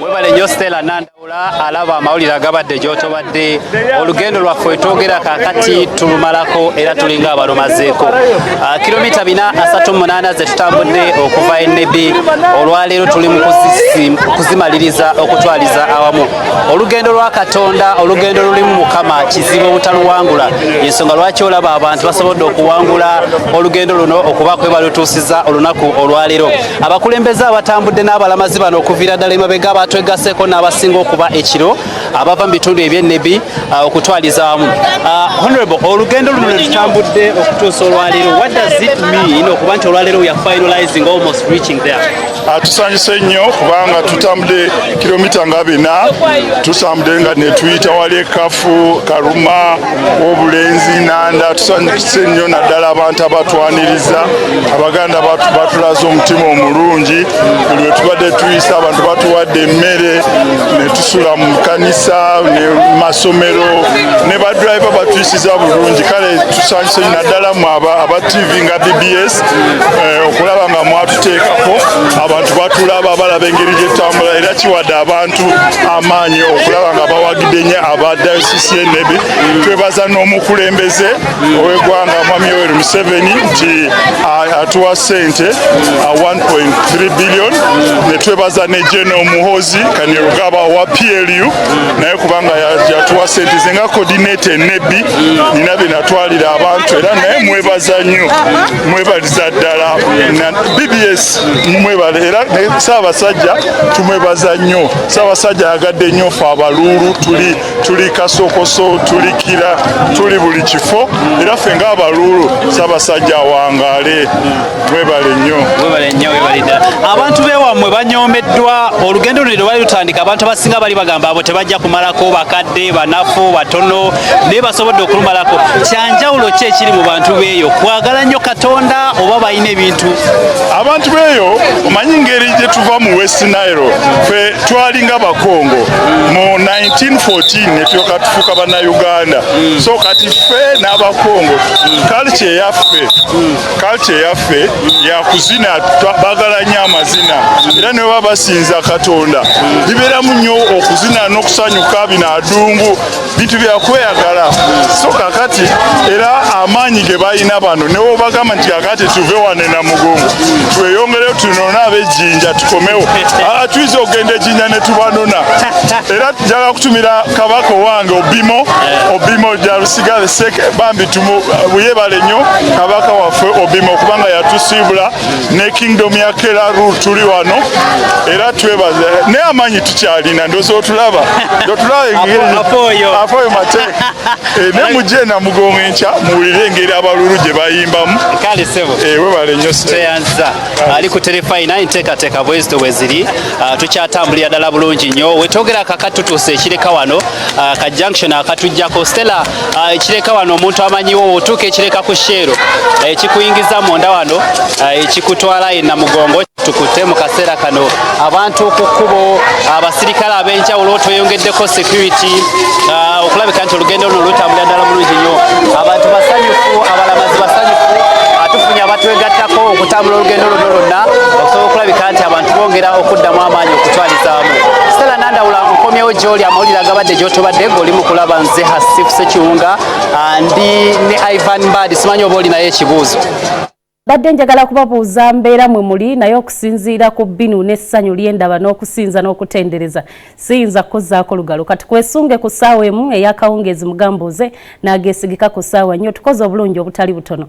Webale nnyo Stella Nandawula alaba amawulire agabadde gy'otobadde olugendo lwaffe twogera kaakati tulumalako era tulinga abalumazeeko kilomita 438 ze tutambudde okuva Nebi olwaleero tuli mu kuzimaliriza okutwaliza awamu olugendo lwa Katonda olugendo lulimu Mukama kizibu obutaluwangula ensonga lwaki olaba abantu basobodde okuwangula olugendo luno okubaako ebalutuusiza olunaku olwaleero abakulembeze abatambudde n'abalamazi bano okuviira ddala emabega abatwegaseeko n'abasinga okuba ekiro abava mu bitundu eby'Nebi okutwaliza awamu Honorable olugendo luno tutambudde okutuusa olwaleero what does it mean okuba nti olwaleero we are finalizing almost reaching there tusanyuse nnyo kubanga tutambudde kilomita nga 4 tusambudde nga ne tuyita wali Kafu Karuma Obulenzi Nanda tusanyuse nnyo naddala abantu abatwaniriza abaganda batulaza omutima omulungi buli we tubadde tuyisa abantu batuwadde emmere ne tusula mu kanisa ne masomero ne badriver batuyisiza bulungi kale tusanyuse naddala mu aba TV nga BBS okulaba nga mwatuteekako abantu batulaba balaba engeri gye tutambula era kiwadde abantu amaanyi okulaba nga bawagidde nnyo aba Diocese y'e Nebi twebaza n'omukulembeze ow'eggwanga Mwami Yoweri Museveni nti atuwa ssente 1.3 billion ne twebaza ne General Muhoozi Kainerugaba wa PLU naye kubanga yatuwa ssente ze nga coordinator Nebi nina bye natwalira abantu era naye mwebaza nnyo mwebaliza ddala BBS mwebale era Ssaabasajja tumwebaza nnyo Ssaabasajja ayagadde nnyo ffe abaluulu tuli Kasokoso tuli Kira tuli buli kifo era ffe ng'abaluulu Ssaabasajja awangaale mwebale nnyo abantu beewammwe banyomeddwa olugendo luno lwali lutandika abantu abasinga bali bagamba abo tebajja kumalako bakadde banafu batono naye basobodde okulumalako kyanjawulo ki ekiri mu bantu beeyo kwagala nnyo Katonda oba balina ebintu abantu beeyo omanyi ngeri gye tuva mu West Nile ffe twalinga Bakongo mu 1914 ne tulyoka tufuuka Bannayuganda so kati ffe n'Abakongo culture yaffe yakuzina baagala nnyo amazina era ne baba basinza Katonda bibeeramu nnyo okuzina n'okusanyuka bino adungu bintu byakweyagala so kakati era amaanyi ge balina bano ne wobagamba nti kakati tuve wane na Mugongo tweyongereyo tunona ab'ejjinja tukomewo tuyinza okugenda ejjinja ne tubanona era njagala kutumira kabaka wange Obimo Jalusigale Seke bambi yebale nnyo kabaka waffe Obimo kubanga yatusiibula ne kingdom ya Keraru tuli wano era twebaza naye amaanyi tukyalina ndoozi otulaba afooyo mate ne mujje na Mugongo enkya muwulire engeri abalulu gye bayimbamu webale nnyo ali ku Terefayina enteekateeka bwezito bwe ziri tukyatambulira ddala bulungi nnyo wetwogera kakatutuusa ekireka wano ka junction akatujjako Stella ekireka wano omuntu amanyiwo otuuka ekireka ku Shero ekikuyingiza munda wano ekikutwala e Namugongo tukutte mu kaseera kano abantu ku kkubo abasirikale ab'enjawulo tweyongeddeko security okulabika nti olugendo luno lutambulira ddala bulungi nnyo abantu basanyufu abalamazi basanyufu tufunye abatwegattako okutambula olugendo luno lwonna okusobola okulabika nti abantu bongera okuddamu amaanyi okutwaliza wamu Stella Nandawula nkomyewo gy'oli amawulire agabadde gy'otobadde ng'oli mu kulaba nze Hasifu Ssekiwunga ndi ne Ivan Mbadi simanyi oba olinayo ekibuuzo badde njagala kubabuuza mbeera mwe muli naye okusinziira ku bbinu n'essanyu lyendaba n'okusinza n'okutendereza siyinza kukozzaako lugalo kati kwesunge ku ssaawa emu ey'akawungeezi mugambuuze n'ageesigika ku ssaawa nnyo tukoze obulungi obutali butono